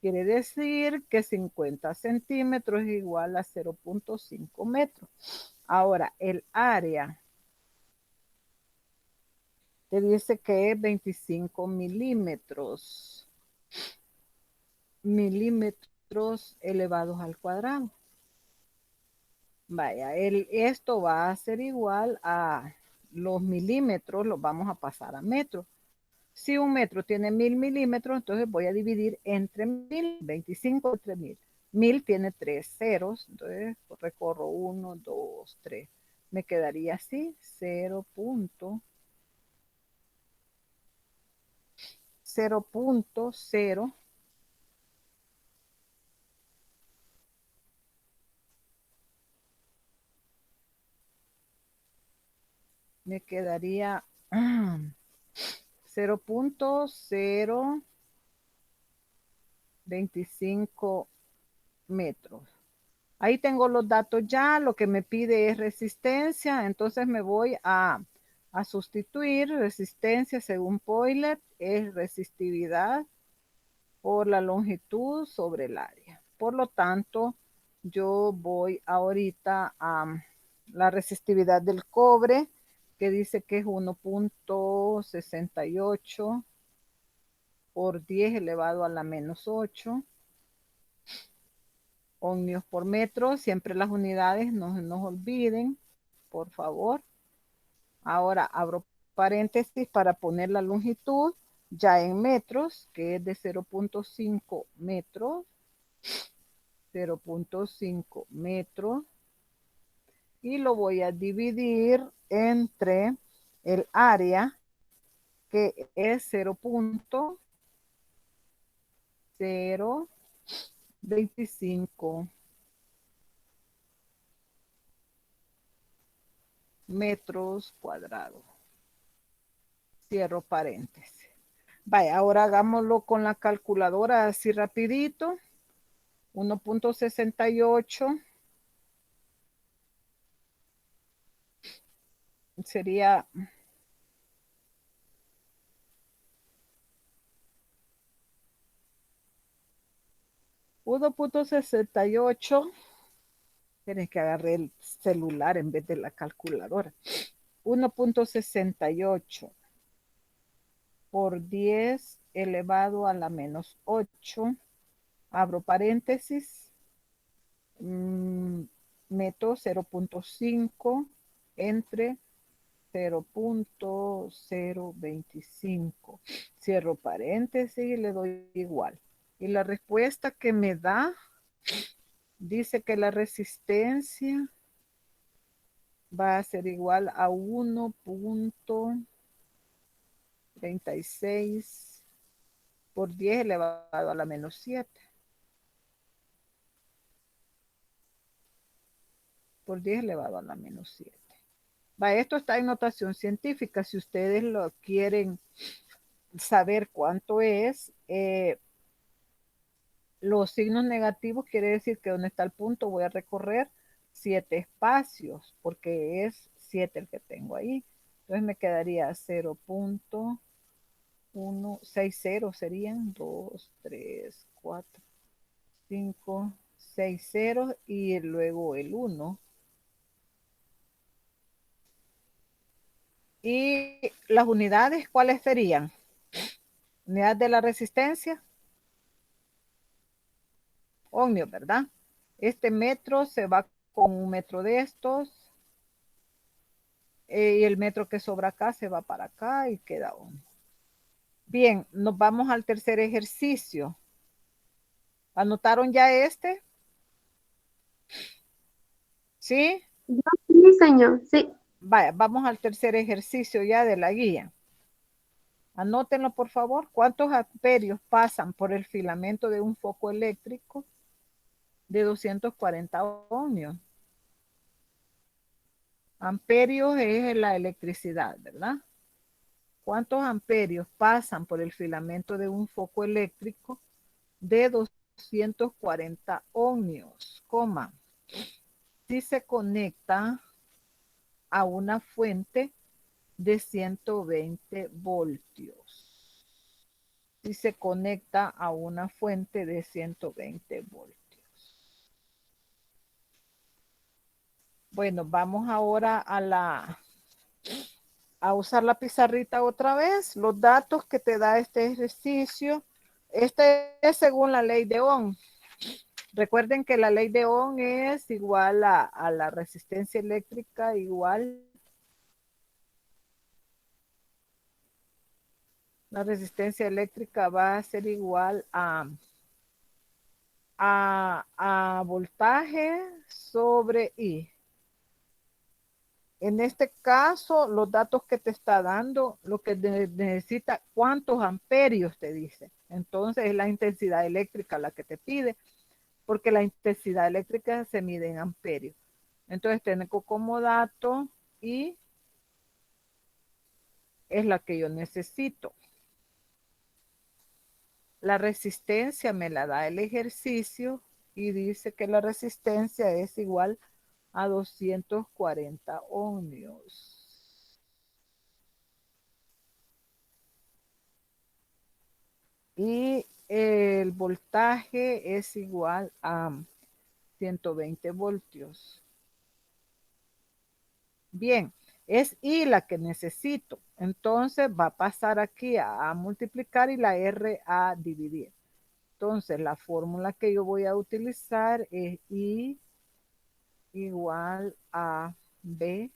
Quiere decir que 50 centímetros es igual a 0.5 metros. Ahora, el área te dice que es 25 milímetros. Milímetros elevados al cuadrado. Vaya, esto va a ser igual a los milímetros, los vamos a pasar a metros. Si un metro tiene 1000 milímetros, entonces voy a dividir entre 1000, 25 entre 1000. 1000 tiene 3 ceros, entonces recorro 1, 2, 3. Me quedaría así, 0.0, me quedaría 0.025 metros. Ahí tengo los datos ya, lo que me pide es resistencia, entonces me voy a sustituir resistencia según Poilet, es resistividad por la longitud sobre el área. Por lo tanto, yo voy ahorita a la resistividad del cobre, que dice que es 1.68 por 10 elevado a la menos 8 ohmios por metro. Siempre las unidades, no nos olviden, por favor. Ahora abro paréntesis para poner la longitud ya en metros, que es de 0.5 metros. 0.5 metros. Y lo voy a dividir entre el área, que es 0.025 metros cuadrados. Cierro paréntesis. Vaya, ahora hagámoslo con la calculadora así rapidito. 1.68 sería 1.68. Tienes que agarrar el celular en vez de la calculadora. 1.68 por 10 elevado a la menos 8. Abro paréntesis. Meto 0.5 entre 0.025. Cierro paréntesis y le doy igual. Y la respuesta que me da dice que la resistencia va a ser igual a 1.36 por 10 elevado a la menos 7. Por 10 elevado a la menos 7. Va, esto está en notación científica. Si ustedes lo quieren saber cuánto es, los signos negativos quiere decir que donde está el punto voy a recorrer 7 espacios, porque es 7 el que tengo ahí. Entonces me quedaría 0.160 serían 2, 3, 4, 5, 6 ceros y luego el 1. ¿Y las unidades cuáles serían? Unidad de la resistencia. Ohmios, ¿verdad? Este metro se va con un metro de estos. Y el metro que sobra acá se va para acá y queda ohmio. Bien, nos vamos al tercer ejercicio. ¿Anotaron ya este? ¿Sí? Sí, señor, sí. Vaya, vamos al tercer ejercicio ya de la guía. Anótenlo, por favor. ¿Cuántos amperios pasan por el filamento de un foco eléctrico de 240 ohmios? Amperios es la electricidad, ¿verdad? ¿Cuántos amperios pasan por el filamento de un foco eléctrico de 240 ohmios? Coma. Si se conecta a una fuente de 120 voltios. Si se conecta a una fuente de 120 voltios. Bueno, vamos ahora a usar la pizarrita otra vez. Los datos que te da este ejercicio. Este es según la ley de Ohm. Recuerden que la ley de Ohm es igual a la resistencia eléctrica igual. La resistencia eléctrica va a ser igual a voltaje sobre I. En este caso, los datos que te está dando, lo que necesita, cuántos amperios te dice. Entonces es la intensidad eléctrica la que te pide, porque la intensidad eléctrica se mide en amperios. Entonces tengo como dato y es la que yo necesito. La resistencia me la da el ejercicio y dice que la resistencia es igual a 240 ohmios. Y el voltaje es igual a 120 voltios. Bien, es I la que necesito. Entonces va a pasar aquí a multiplicar y la R a dividir. Entonces la fórmula que yo voy a utilizar es I igual a B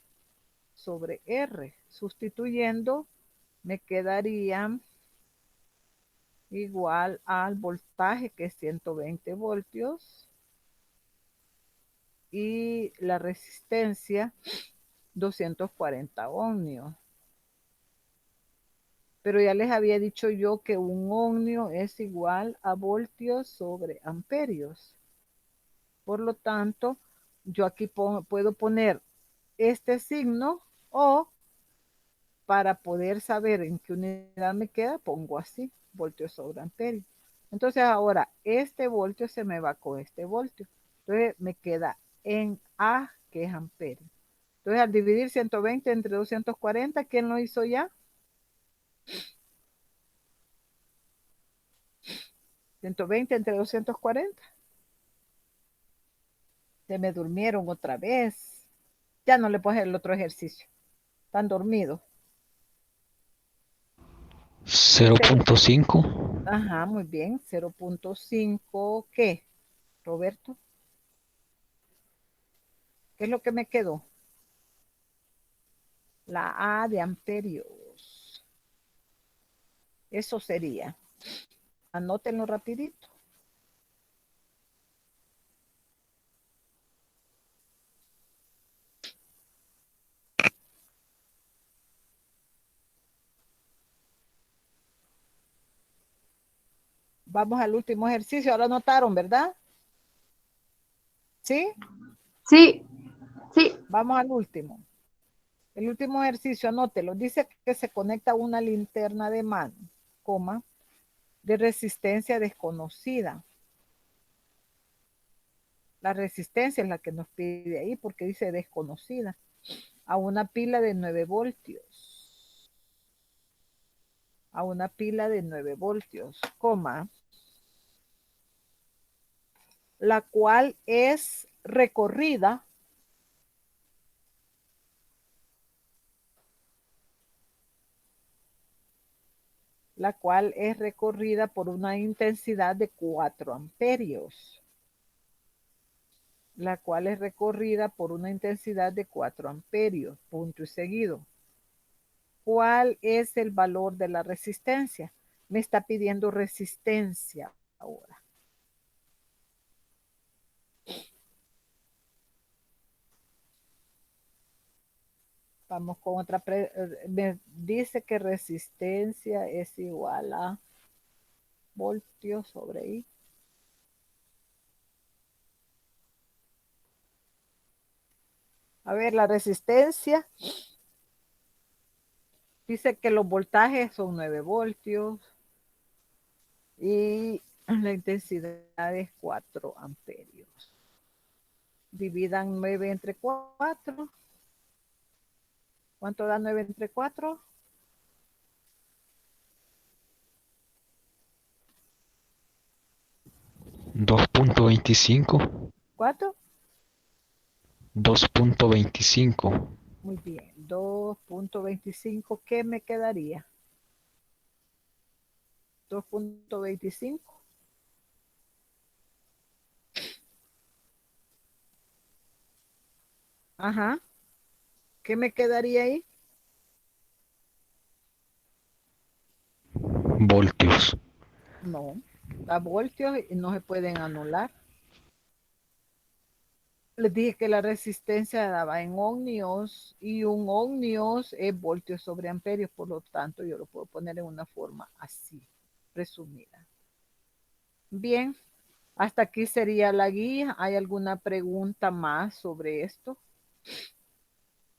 sobre R. Sustituyendo me quedaría igual al voltaje que es 120 voltios y la resistencia 240 ohmios. Pero ya les había dicho yo que un ohmio es igual a voltios sobre amperios. Por lo tanto, yo aquí puedo poner este signo o para poder saber en qué unidad me queda, pongo así, voltios sobre amperio. Entonces ahora este voltio se me va con este voltio. Entonces me queda en A, que es amperio. Entonces al dividir 120 entre 240, ¿quién lo hizo ya? 120 entre 240. Se me durmieron otra vez. Ya no le puedo hacer el otro ejercicio. Están dormidos. 0.5. Ajá, muy bien. 0.5, ¿qué? Roberto, ¿qué es lo que me quedó? La A de amperios. Eso sería. Anótenlo rapidito. Vamos al último ejercicio. Ahora anotaron, ¿verdad? ¿Sí? Sí, sí. Vamos al último. El último ejercicio, anótelo. Dice que se conecta una linterna de mano, coma, de resistencia desconocida. La resistencia es la que nos pide ahí porque dice desconocida. A una pila de 9 voltios. A una pila de 9 voltios, coma. la cual es recorrida por una intensidad de 4 amperios. La cual es recorrida por una intensidad de 4 amperios, punto y seguido. ¿Cuál es el valor de la resistencia? Me está pidiendo resistencia ahora. Vamos con otra. Me dice que resistencia es igual a voltios sobre I. A ver, la resistencia. Dice que los voltajes son 9 voltios y la intensidad es 4 amperios. Dividan 9 entre 4. ¿Cuánto da 9 entre 4? 2.25. ¿4? 2.25. Muy bien. 2.25. ¿Qué me quedaría? 2.25. Ajá. ¿Qué me quedaría ahí? Voltios. No. A voltios no se pueden anular. Les dije que la resistencia daba en ohmios y un ohmios es voltios sobre amperios, por lo tanto yo lo puedo poner en una forma así, resumida. Bien, hasta aquí sería la guía. ¿Hay alguna pregunta más sobre esto?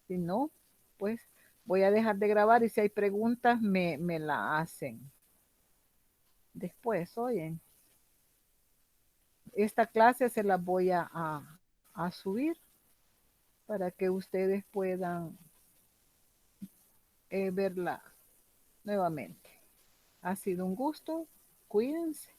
Si no, pues voy a dejar de grabar y si hay preguntas me la hacen. Después, oyen. Esta clase se la voy a subir para que ustedes puedan verla nuevamente. Ha sido un gusto. Cuídense.